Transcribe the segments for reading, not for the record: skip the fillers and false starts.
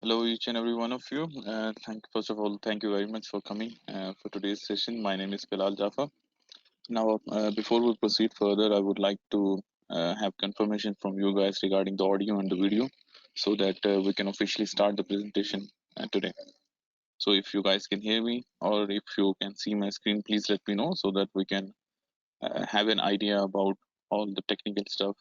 Hello, each and every one of you. First of all, thank you very much for coming for today's session. My name is Bilal Jaffa. Now, before we proceed further, I would like to have confirmation from you guys regarding the audio and the video so that we can officially start the presentation today. So, if you guys can hear me or if you can see my screen, please let me know so that we can have an idea about all the technical stuff.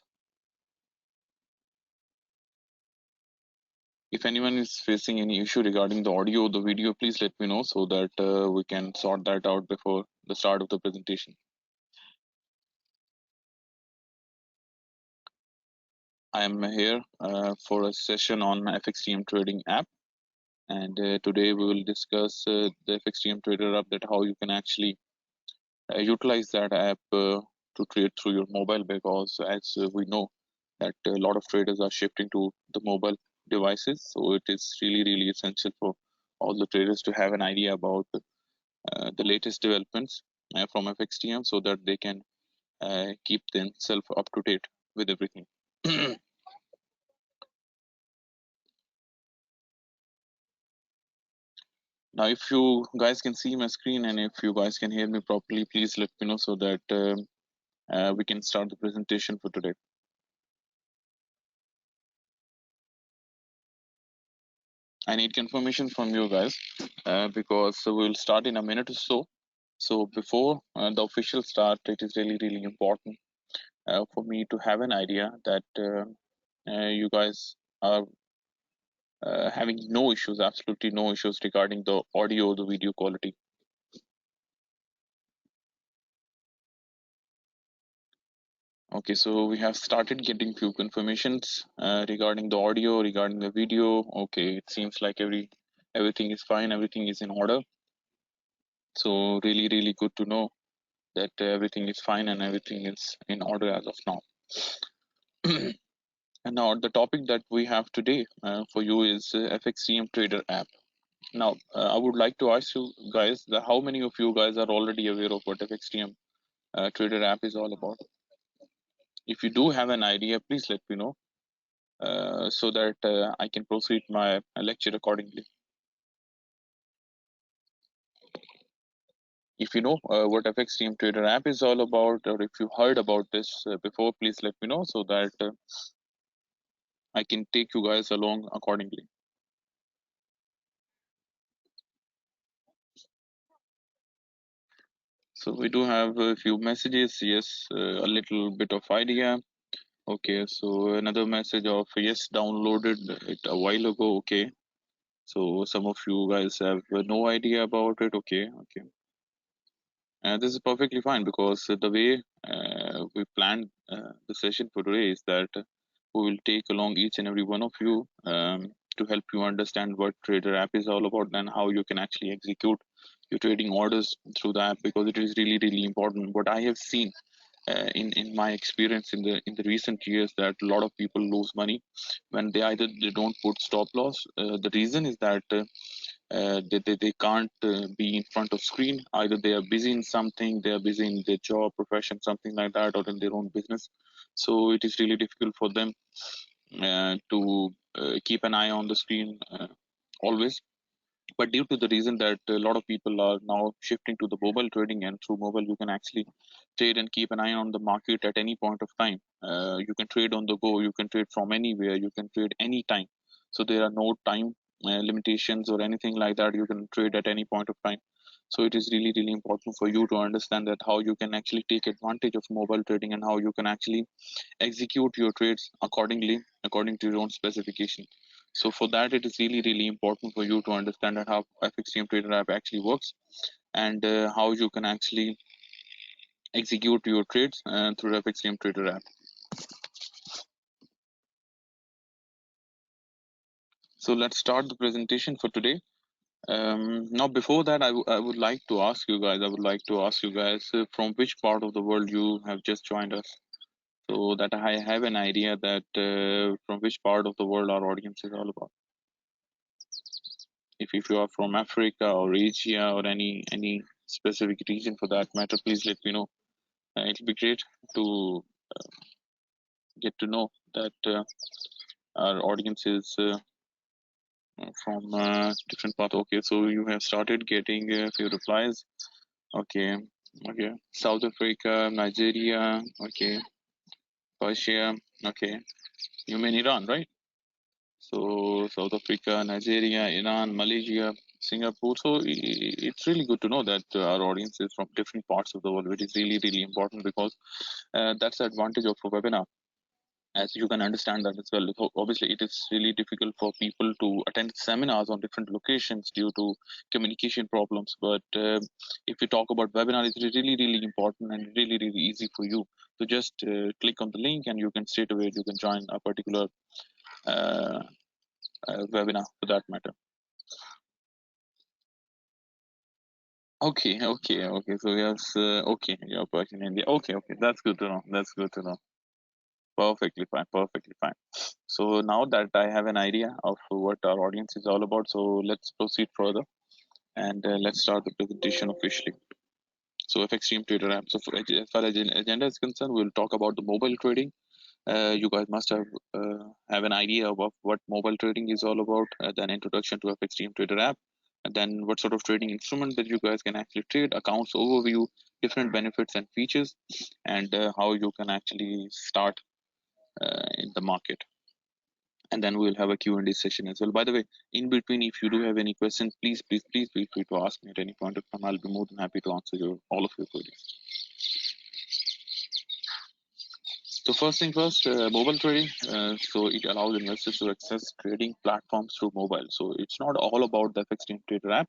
If anyone is facing any issue regarding the audio or the video, please let me know so that we can sort that out before the start of the presentation. I am here for a session on FXTM Trading App, and today we will discuss the FXTM Trader App, that how you can actually utilize that app to trade through your mobile, because as we know that a lot of traders are shifting to the mobile devices, so it is really essential for all the traders to have an idea about the latest developments from FXTM so that they can keep themselves up to date with everything. Now, if you guys can see my screen and if you guys can hear me properly, please let me know so that we can start the presentation for today. I need confirmation from you guys because we'll start in a minute or so. So before the official start, it is really important for me to have an idea that you guys are having no issues, absolutely no issues regarding the audio or the video quality. Okay, so we have started getting few confirmations regarding the audio, regarding the video. Okay, it seems like everything is fine, everything is in order. So really good to know that everything is fine and everything is in order as of now. And now the topic that we have today for you is FXTM Trader App. Now, I would like to ask you guys that how many of you guys are already aware of what FXTM Trader App is all about? If you do have an idea, please let me know so that I can proceed my lecture accordingly. If you know what FXTM Trader App is all about, or if you heard about this before, please let me know so that I can take you guys along accordingly. So we do have a few messages. Yes, a little bit of idea. Okay, so another message of yes, downloaded it a while ago. Okay, so some of you guys have no idea about it. Okay. This is perfectly fine because the way we planned the session for today is that we will take along each and every one of you to help you understand what Trader App is all about and how you can actually execute your trading orders through the app, because it is really important. What I have seen in my experience in the recent years, that a lot of people lose money when they don't put stop loss. The reason is that they can't be in front of screen. Either they are busy in something, they are busy in their job, profession, something like that, or in their own business. So it is really difficult for them to keep an eye on the screen always. But due to the reason that a lot of people are now shifting to the mobile trading, and through mobile you can actually trade and keep an eye on the market at any point of time. You can trade on the go, you can trade from anywhere, you can trade anytime. So there are no time limitations or anything like that. You can trade at any point of time. So it is really important for you to understand that how you can actually take advantage of mobile trading and how you can actually execute your trades accordingly, according to your own specification. So for that, it is really important for you to understand how FXTM Trader App actually works, and how you can actually execute your trades through FXTM Trader App. So let's start the presentation for today. Now, before that, I would like to ask you guys. I would like to ask you guys from which part of the world you have just joined us, so that I have an idea that from which part of the world our audience is all about. If you are from Africa or Asia or any specific region for that matter, please let me know. It'll be great to get to know that our audience is from different path. Okay, so you have started getting a few replies. Okay, okay. South Africa, Nigeria, okay, Persia, okay. You mean Iran, right? So South Africa, Nigeria, Iran, Malaysia, Singapore. So it's really good to know that our audience is from different parts of the world, which is really really important because that's the advantage of a webinar. As you can understand that as well. Obviously, it is really difficult for people to attend seminars on different locations due to communication problems. But if we talk about webinar, it's really really important and really really easy for you to just click on the link and you can straight away you can join a particular uh, webinar for that matter. Okay, okay, okay. So yes, okay, you're Persian India. Okay, okay, that's good to know. That's good to know. Perfectly fine, perfectly fine. So now that I have an idea of what our audience is all about, so let's proceed further and let's start the presentation officially. So FXTM Trader App. So as far as agenda is concerned, we'll talk about the mobile trading. You guys must have an idea of what mobile trading is all about. Then introduction to FXTM Trader App, and then what sort of trading instrument that you guys can actually trade, accounts overview, different benefits and features, and how you can actually start in the market. And then we'll have a Q&A session as well. By the way, in between, if you do have any questions, please feel free to ask me at any point of time. I'll be more than happy to answer all of your queries. So first thing first, mobile trading. So it allows investors to access trading platforms through mobile. So it's not all about the FXTM Trader app,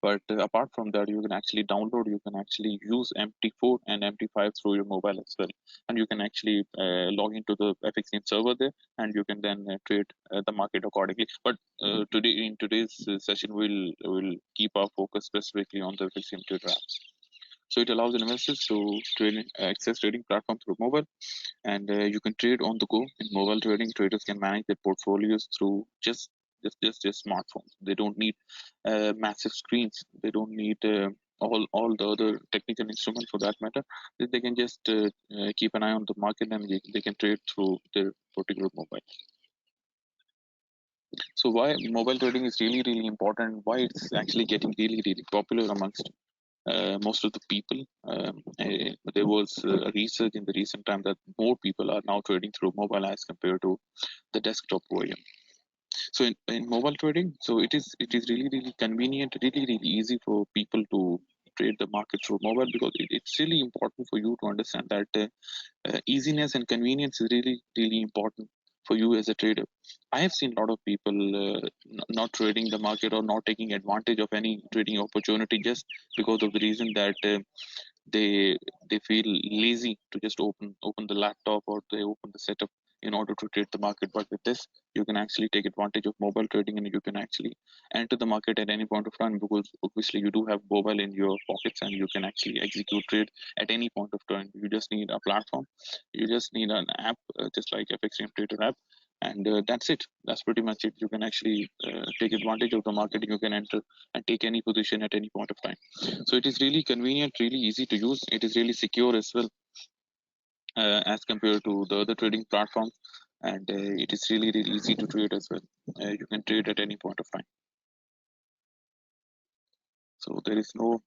but apart from that, you can actually download, you can actually use MT4 and MT5 through your mobile as well, and you can actually log into the FXTM server there, and you can then trade the market accordingly. But in today's session, we'll keep our focus specifically on the FXTM Trader app. So it allows investors to access trading platform through mobile, and you can trade on the go. In mobile trading, traders can manage their portfolios through just smartphones. They don't need massive screens. They don't need all the other technical instruments for that matter. They can just keep an eye on the market, and they can trade through their particular mobile. So why mobile trading is really really important, why it's actually getting really really popular amongst most of the people. There was a research in the recent time that more people are now trading through mobile as compared to the desktop version. So in mobile trading, so it is really really convenient, really really easy for people to trade the market through mobile, because it's really important for you to understand that easiness and convenience is really really important for you as a trader. I have seen a lot of people not trading the market or not taking advantage of any trading opportunity just because of the reason that they they feel lazy to just open the laptop or they open the setup in order to trade the market. But with this, you can actually take advantage of mobile trading, and you can actually enter the market at any point of time, because obviously you do have mobile in your pockets and you can actually execute trade at any point of time. You just need a platform, you just need an app, just like FXTM Trader app, and that's it. That's pretty much it. You can actually take advantage of the market. You can enter and take any position at any point of time. So it is really convenient, really easy to use. It is really secure as well, as compared to the other trading platforms, and it is really really easy to trade as well. You can trade at any point of time. So there is no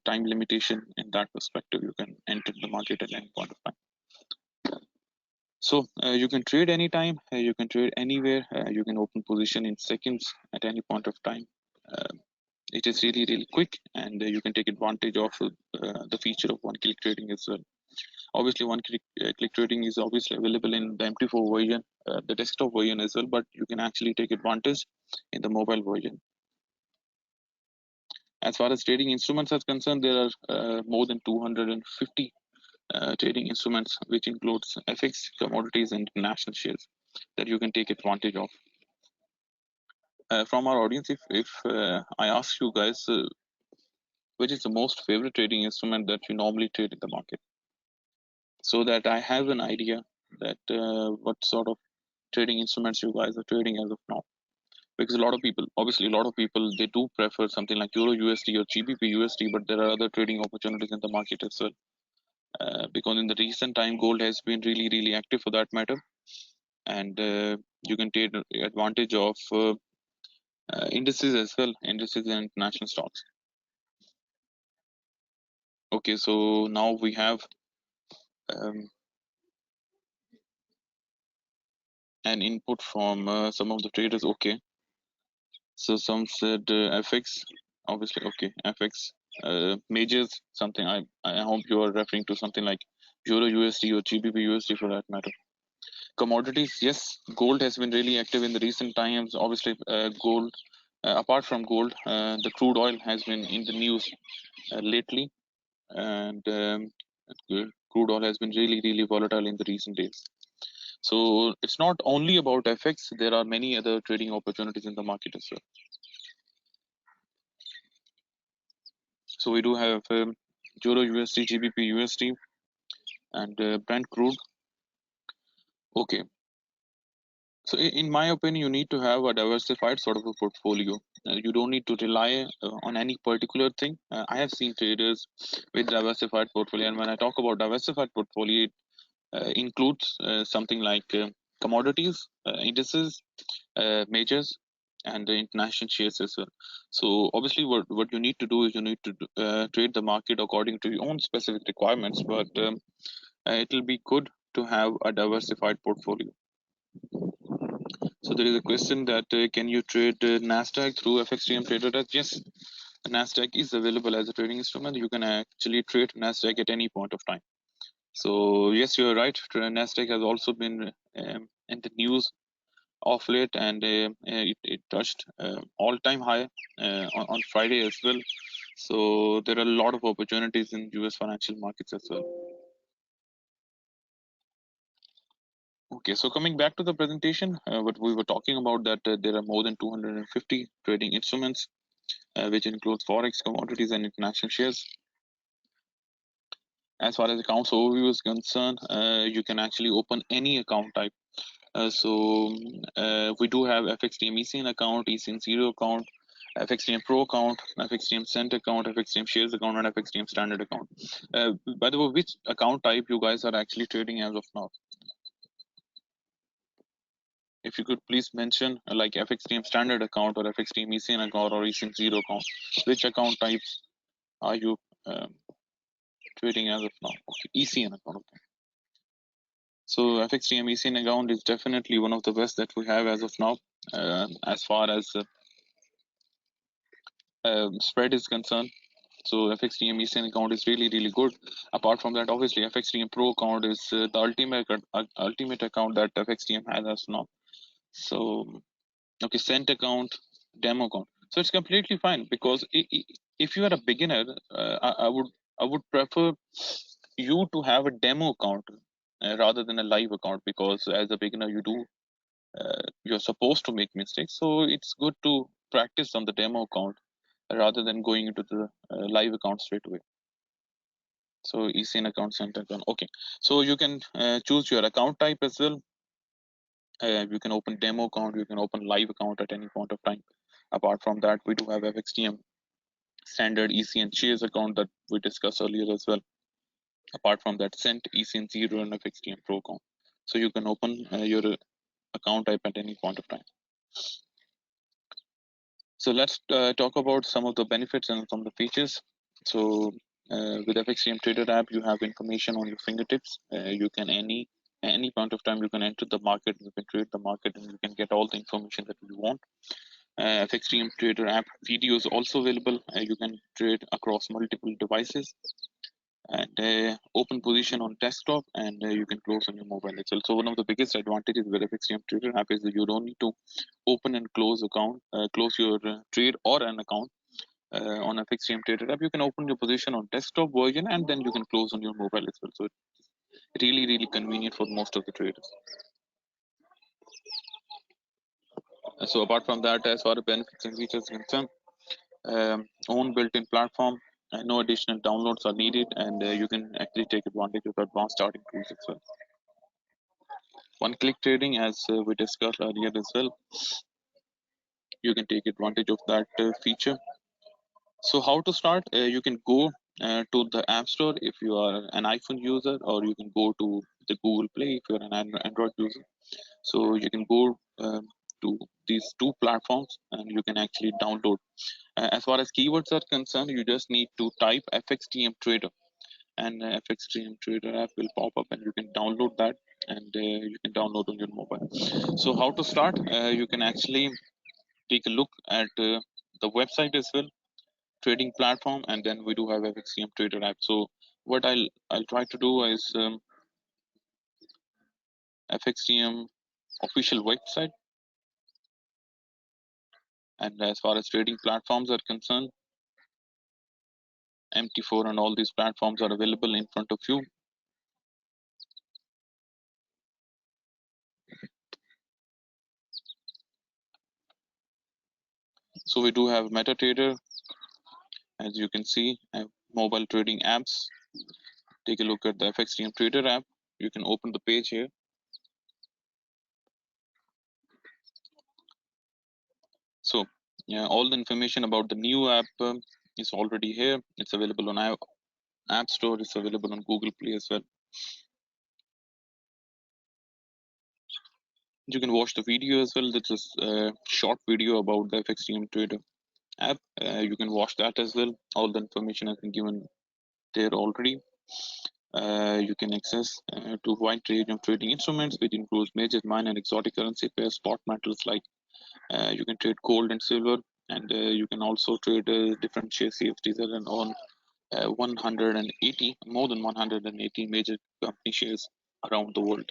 time limitation in that perspective. You can enter the market at any point of time. So you can trade anytime, you can trade anywhere, you can open position in seconds at any point of time. Uh, it is really really quick, and you can take advantage of the feature of one click trading as well. Obviously, one click trading is obviously available in the MT4 version, the desktop version as well, but you can actually take advantage in the mobile version. As far as trading instruments are concerned, there are more than 250 trading instruments, which includes FX, commodities, and international shares that you can take advantage of. From our audience, if I ask you guys, which is the most favorite trading instrument that you normally trade in the market, so that I have an idea that what sort of trading instruments you guys are trading as of now. Because a lot of people, obviously, a lot of people, they do prefer something like Euro USD or GBP USD, but there are other trading opportunities in the market as well. Because in the recent time, gold has been really, really active for that matter, and you can take advantage of Indices as well, indices and international stocks. Okay, so now we have um, an input from some of the traders. Okay, so some said FX, obviously. Okay, FX majors, something. I hope you are referring to something like Euro USD or GBP USD for that matter. Commodities, yes, gold has been really active in the recent times. Obviously, gold. Apart from gold, the crude oil has been in the news lately, and crude oil has been really volatile in the recent days. So it's not only about FX. There are many other trading opportunities in the market as well. So we do have Euro USD, GBP USD, and Brent crude. Okay. So in my opinion, you need to have a diversified sort of a portfolio. You don't need to rely on any particular thing. I have seen traders with diversified portfolio, and when I talk about diversified portfolio, it includes something like commodities, indices, majors, and the international shares as well. So obviously, what you need to do is you need to trade the market according to your own specific requirements, but it will be good to have a diversified portfolio. So there is a question that can you trade Nasdaq through FXTM Trader App? Yes, Nasdaq is available as a trading instrument. You can actually trade Nasdaq at any point of time. So yes, you're right. Nasdaq has also been in the news of late, and it touched all-time high on Friday as well. So there are a lot of opportunities in US financial markets as well. Okay, so coming back to the presentation, what we were talking about, that there are more than 250 trading instruments, which includes forex, commodities, and international shares. As far as accounts overview is concerned, you can actually open any account type. We do have FXTM ECN account, ECN Zero account, FXTM Pro account, FXTM Cent account, FXTM Shares account, and FXTM Standard account. By the way, which account type you guys are actually trading as of now? If you could please mention like FXTM Standard account or FXTM ECN account or ECN Zero account, which account types are you trading as of now? Okay, ECN account. Okay. So FXTM ECN account is definitely one of the best that we have as of now. As far as spread is concerned, so FXTM ECN account is really good. Apart from that, obviously FXTM Pro account is the ultimate account that FXTM has as of now. So okay, Cent account, demo account. So it's completely fine, because if you are a beginner, I would prefer you to have a demo account rather than a live account, because as a beginner you're supposed to make mistakes. So it's good to practice on the demo account rather than going into the live account straight away. So ECN account, Cent account. Okay, so you can choose your account type as well. You can open demo account, you can open live account at any point of time. Apart from that, we do have FXTM standard ECN shares account that we discussed earlier as well. Apart from that, Cent, ECN Zero, and FXTM Pro account. So you can open your account type at any point of time. So let's talk about some of the benefits and some of the features. So with FXTM Trader App, you have information on your fingertips. You can any point of time you can enter the market, you can trade the market, and you can get all the information that you want. FXTM Trader App video is also available. You can trade across multiple devices, and open position on desktop, and you can close on your mobile as well. So one of the biggest advantages with FXTM Trader App is that you don't need to open and close close your trade or an account on FXTM Trader App. You can open your position on desktop version, and then you can close on your mobile as well. So it's really convenient for most of the traders. So apart from that, as far as benefits and features are concerned, own built-in platform, no additional downloads are needed, and you can actually take advantage of advanced starting tools as well. One-click trading, as we discussed earlier as well, you can take advantage of that feature. So how to start? You can go to the App Store if you are an iPhone user, or you can go to the Google Play if you're an Android user. So you can go to these two platforms, and you can actually download. As far as keywords are concerned, you just need to type FXTM Trader, and FXTM Trader app will pop up, and you can download that, and you can download on your mobile. So how to start? You can actually take a look at the website as well, trading platform, and then we do have FXTM Trader app. So what I'll try to do is FXTM official website, and as far as trading platforms are concerned, MT4 and all these platforms are available in front of you. So we do have MetaTrader, as you can see, mobile trading apps. Take a look at the FXTM Trader app. You can open the page here. So yeah, all the information about the new app is already here. It's available on App Store. It's available on Google Play as well. You can watch the video as well. This is a short video about the FXTM Trader app. You can watch that as well. All the information has been given there already. You can access to wide range of trading instruments, which includes major, minor, and exotic currency pairs, spot metals like you can trade gold and silver, and you can also trade different share CFDs and on 180, more than 180 major company shares around the world.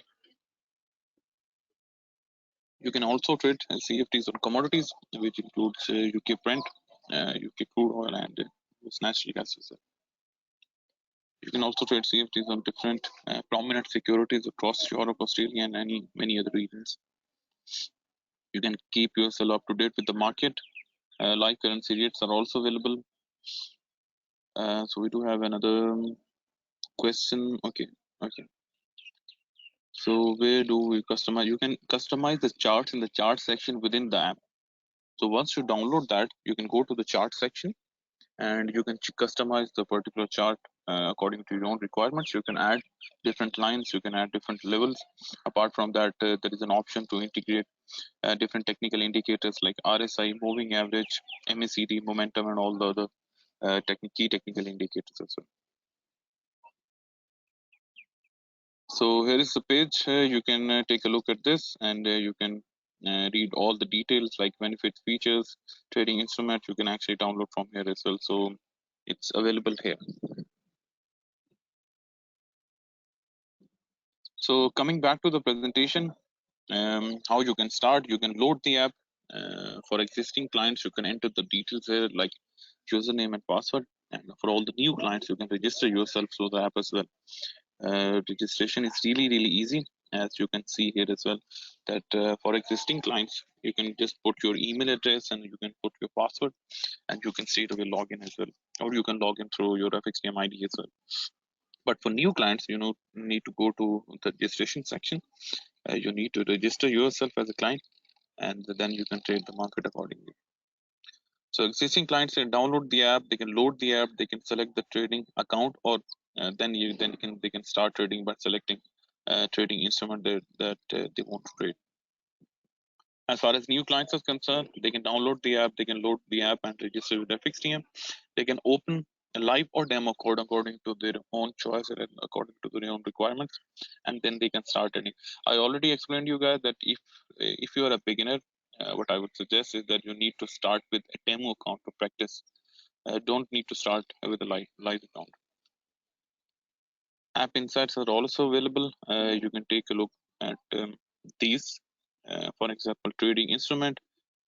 You can also trade CFDs on commodities, which includes UK Brent, UK crude oil, and natural gas as well. You can also trade CFDs on different prominent securities across Europe, Australia, and many other regions. You can keep yourself up to date with the market. Live currency rates are also available. So we do have another question. Okay. So where do we customize? You can customize the charts in the chart section within the app. So once you download that, you can go to the chart section, and you can customize the particular chart according to your own requirements. You can add different lines, you can add different levels. Apart from that, there is an option to integrate different technical indicators like RSI, moving average, MACD, momentum, and all the other key technical indicators as well. So here is the page. You can take a look at this, and you can read all the details like benefits, features, trading instruments. You can actually download from here as well. So it's available here. So coming back to the presentation, how you can start, you can load the app. For existing clients, you can enter the details here like username and password, and for all the new clients, you can register yourself through the app as well. Registration is really easy, as you can see here as well, that for existing clients, you can just put your email address and you can put your password, and you can straight away log in as well, or you can log in through your FXTM ID as well. But for new clients, you need to go to the registration section. You need to register yourself as a client, and then you can trade the market accordingly. So existing clients can download the app, they can load the app, they can select the trading account, or they can start trading by selecting trading instrument that they want to trade. As far as new clients are concerned, they can download the app, they can load the app and register with FXTM. They can open a live or demo code according to their own choice and according to their own requirements, and then they can start trading. I already explained you guys that if you are a beginner, what I would suggest is that you need to start with a demo account to practice. Don't need to start with a live account. App insights are also available. You can take a look at these. For example, trading instrument,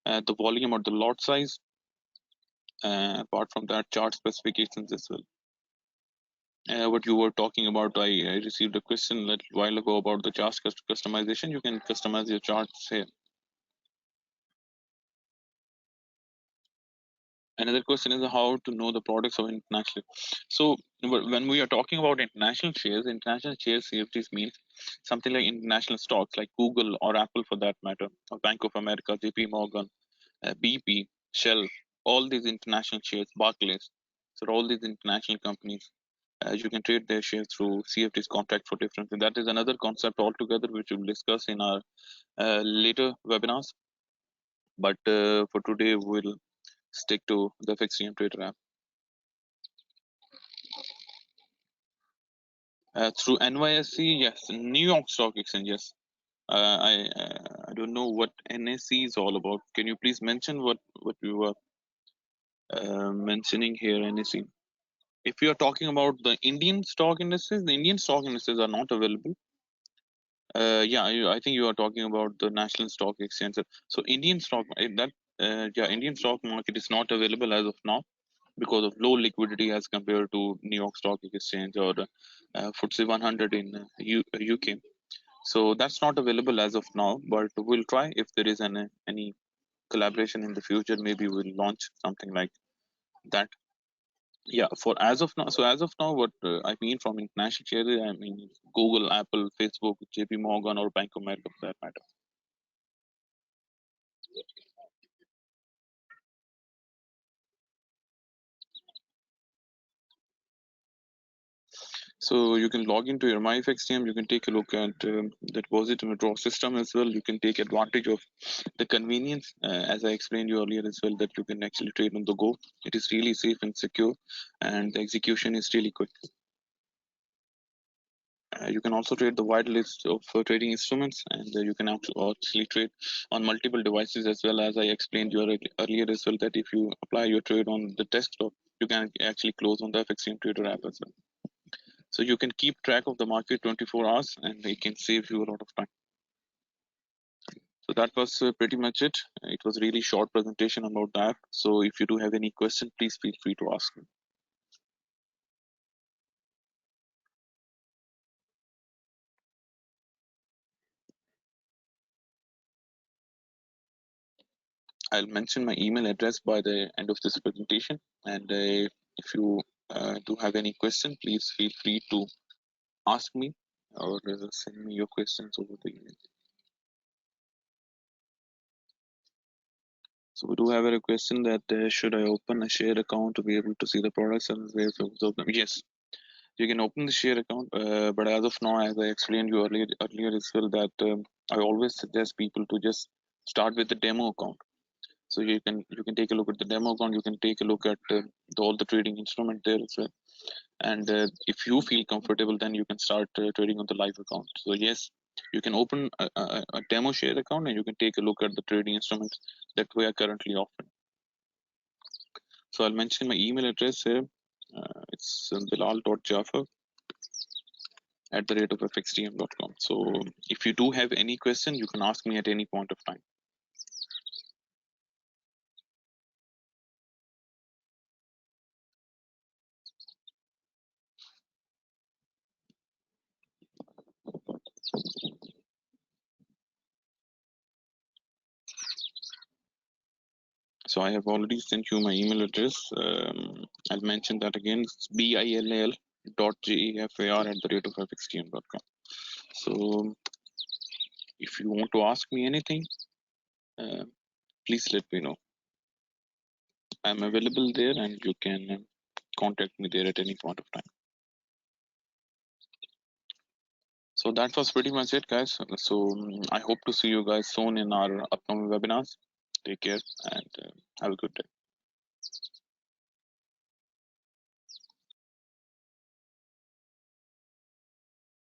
the volume or the lot size. Apart from that, chart specifications as well. What you were talking about, I received a question a little while ago about the chart customization. You can customize your charts here. Another question is how to know the products of international. So when we are talking about international shares CFDs means something like international stocks like Google or Apple for that matter, or Bank of America, JP Morgan, BP, Shell, all these international shares, Barclays. So all these international companies, you can trade their shares through CFDs, contract for difference. And that is another concept altogether which we'll discuss in our later webinars. But for today, we'll stick to the FXTM Trader app. Through NYSE, yes. New York Stock Exchange, yes. I don't know what NSE is all about. Can you please mention what you were mentioning here, NSE? If you are talking about the Indian stock indices, the Indian stock indices are not available. Yeah, I think you are talking about the National Stock Exchange. So Indian stock Indian stock market is not available as of now because of low liquidity as compared to New York Stock Exchange or FTSE 100 in UK. So that's not available as of now, but we'll try if there is any collaboration in the future. Maybe we'll launch something like that. Yeah, for as of now. So as of now, what I mean from international shares, I mean Google, Apple, Facebook, JP Morgan, or Bank of America for that matter. So you can log into your MyFXTM. You can take a look at the deposit and withdrawal system as well. You can take advantage of the convenience, as I explained you earlier as well, that you can actually trade on the go. It is really safe and secure, and the execution is really quick. You can also trade the wide list of trading instruments, and you can actually trade on multiple devices as well. As I explained you earlier as well, that if you apply your trade on the desktop, you can actually close on the FXTM Trader app as well. So you can keep track of the market 24 hours, and it can save you a lot of time. So that was pretty much it. It was a really short presentation about the app. So if you do have any question, please feel free to ask me. I'll mention my email address by the end of this presentation. And if you do have any question, please feel free to ask me or send me your questions over the email. So we do have a question that should I open a share account to be able to see the products and ways of them? Yes, you can open the share account, but as of now, as I explained you earlier as well, that I always suggest people to just start with the demo account. So you can take a look at the demo account. You can take a look at all the trading instrument there as well. And if you feel comfortable, then you can start trading on the live account. So yes, you can open a demo share account, and you can take a look at the trading instruments that we are currently offering. So I'll mention my email address here. It's bilal.jaffer@fxtm.com. So if you do have any question, you can ask me at any point of time. So I have already sent you my email address. I'll mention that again. It's BILL.JAFAR@fxtm.com. So if you want to ask me anything, uh, please let me know. I'm available there, and you can contact me there at any point of time. So that was pretty much it, guys. So I hope to see you guys soon in our upcoming webinars. Take care and have a good day.